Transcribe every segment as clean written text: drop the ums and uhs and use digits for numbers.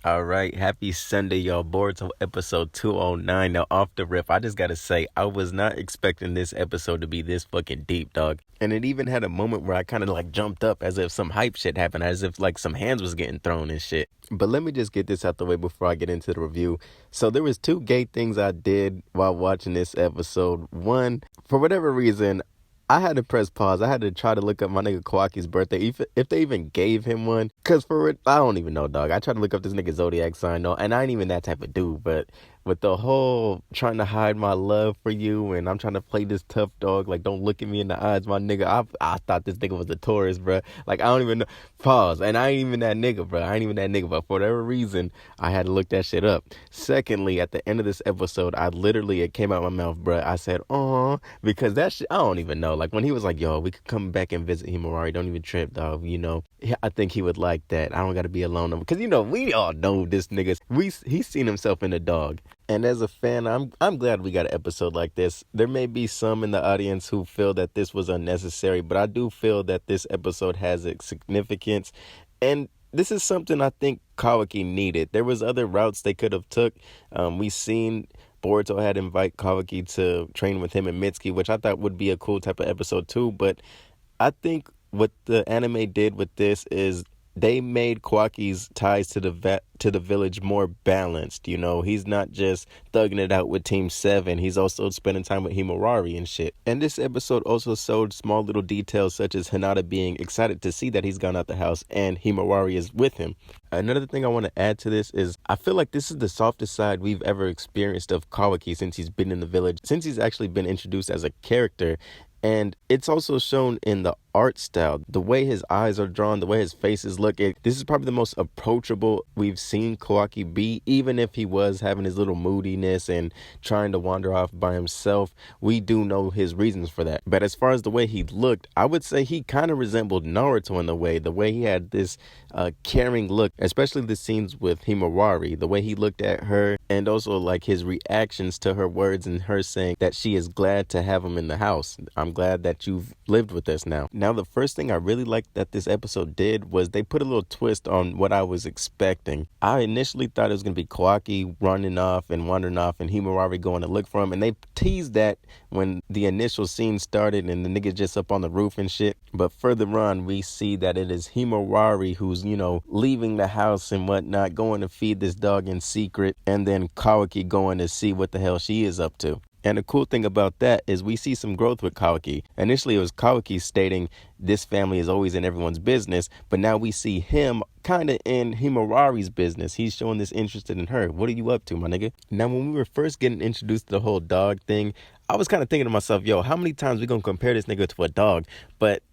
All right, happy Sunday, y'all. Boruto episode 209. Now, off the rip, I just gotta say, I was not expecting this episode to be this fucking deep, dog. And it even had a moment where I kind of like jumped up as if some hype shit happened, as if like some hands was getting thrown and shit. But let me just get this out the way before I get into the review. So there was two gay things I did while watching this episode. One, for whatever reason, I had to press pause. I had to try to look up my nigga Kawaki's birthday, if they even gave him one. Cause for it, I don't even know, dog. I tried to look up this nigga zodiac sign, no, and I ain't even that type of dude. But with the whole trying to hide my love for you, and I'm trying to play this tough dog, like don't look at me in the eyes, my nigga. I thought this nigga was a Taurus, bro. Like I don't even know. Pause. And I ain't even that nigga, bro. I ain't even that nigga. But for whatever reason, I had to look that shit up. Secondly, at the end of this episode, it came out my mouth, bro. I said, "Aw," because that shit, I don't even know. Like when he was like, "Yo, we could come back and visit Himawari. Don't even trip, dog." I think he would like that. I don't gotta be alone because we all know this nigga. He's seen himself in a dog. And as a fan, I'm glad we got an episode like this. There may be some in the audience who feel that this was unnecessary, but I do feel that this episode has a significance. And this is something I think Kawaki needed. There was other routes they could have took. We seen Boruto had invite Kawaki to train with him and Mitsuki, which I thought would be a cool type of episode too. But I think what the anime did with this is they made Kawaki's ties to the village more balanced. He's not just thugging it out with Team 7. He's also spending time with Himawari and shit. And this episode also showed small little details such as Hinata being excited to see that he's gone out the house and Himawari is with him. Another thing I want to add to this is I feel like this is the softest side we've ever experienced of Kawaki since he's been in the village, since he's actually been introduced as a character. And it's also shown in the art style, the way his eyes are drawn, the way his faces look. This is probably the most approachable we've seen Kawaki be, even if he was having his little moodiness and trying to wander off by himself. We do know his reasons for that. But as far as the way he looked, I would say he kind of resembled Naruto in the way he had this caring look, especially the scenes with Himawari, the way he looked at her, and also like his reactions to her words and her saying that she is glad to have him in the house. I'm glad that you've lived with us now. Now, the first thing I really liked that this episode did was they put a little twist on what I was expecting. I initially thought it was going to be Kawaki running off and wandering off and Himawari going to look for him. And they teased that when the initial scene started and the nigga just up on the roof and shit. But further on, we see that it is Himawari who's, leaving the house and whatnot, going to feed this dog in secret. And then Kawaki going to see what the hell she is up to. And the cool thing about that is we see some growth with Kawaki. Initially, it was Kawaki stating this family is always in everyone's business, but now we see him kind of in Himawari's business. He's showing this interest in her. What are you up to, my nigga? Now, when we were first getting introduced to the whole dog thing, I was kind of thinking to myself, yo, how many times we gonna compare this nigga to a dog? But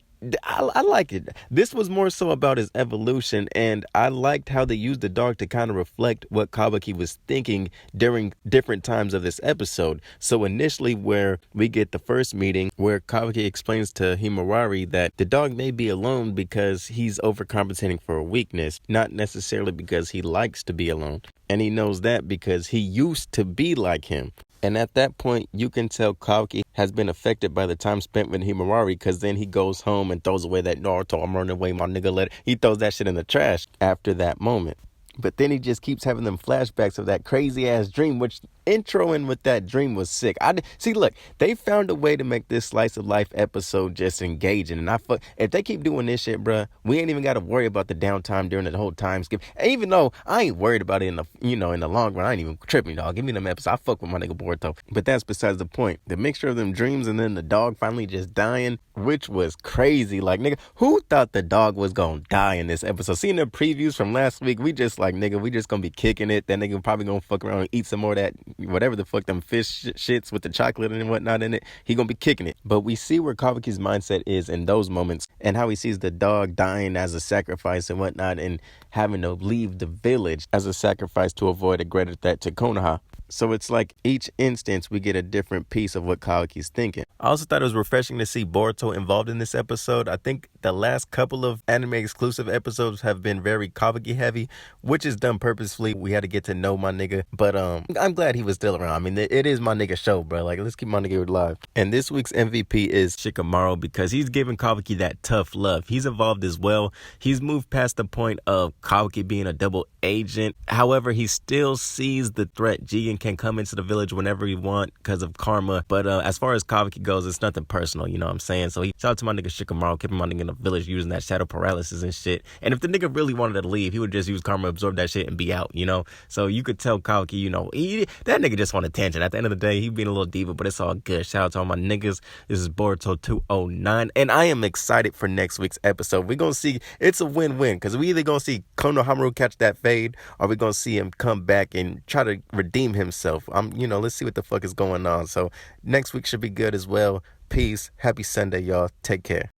I like it. This was more so about his evolution, and I liked how they used the dog to kind of reflect what Kawaki was thinking during different times of this episode. So initially, where we get the first meeting where Kawaki explains to Himawari that the dog may be alone because he's overcompensating for a weakness, not necessarily because he likes to be alone. And he knows that because he used to be like him. And at that point, you can tell Kawaki has been affected by the time spent with Himawari, because then he goes home and throws away that Naruto, I'm running away, my nigga letter. He throws that shit in the trash after that moment. But then he just keeps having them flashbacks of that crazy ass dream, which introing with that dream was sick. See, look, they found a way to make this slice of life episode just engaging. And if they keep doing this shit, bruh, we ain't even got to worry about the downtime during the whole time skip. And even though I ain't worried about it in the long run, I ain't even tripping, dog. Give me them episodes. I fuck with my nigga Boruto. But that's besides the point. The mixture of them dreams and then the dog finally just dying, which was crazy. Like, nigga, who thought the dog was gonna die in this episode? Seeing the previews from last week, we just like, nigga, we just gonna be kicking it. That nigga probably gonna fuck around and eat some more of that, whatever the fuck them fish shits with the chocolate and whatnot in it. He gonna be kicking it. But we see where Kawaki's mindset is in those moments and how he sees the dog dying as a sacrifice and whatnot and having to leave the village as a sacrifice to avoid a greater threat to Konoha. So it's like each instance we get a different piece of what Kawaki's thinking. I also thought it was refreshing to see Boruto involved in this episode. I think the last couple of anime exclusive episodes have been very Kawaki heavy, which is done purposefully. We had to get to know my nigga, but I'm glad he was still around. I mean, it is my nigga show, bro. Like, let's keep my nigga alive. And this week's MVP is Shikamaru because he's giving Kawaki that tough love. He's evolved as well. He's moved past the point of Kawaki being a double agent. However, he still sees the threat. Jigen can come into the village whenever he want because of karma. But as far as Kawaki goes, it's nothing personal, you know what I'm saying? So shout out to my nigga Shikamaru, keeping my nigga in the village using that shadow paralysis and shit. And if the nigga really wanted to leave, he would just use karma, absorb that shit, and be out, you know? So you could tell Kawaki, you know, that nigga just want attention. At the end of the day, he being a little diva, but it's all good. Shout out to all my niggas. This is Boruto 209, and I am excited for next week's episode. We're gonna see, it's a win-win, because we either gonna see Konohamaru catch that fade, or we're gonna see him come back and try to redeem himself. Let's see what the fuck is going on. So next week should be good as well. Peace. Happy Sunday, y'all. Take care.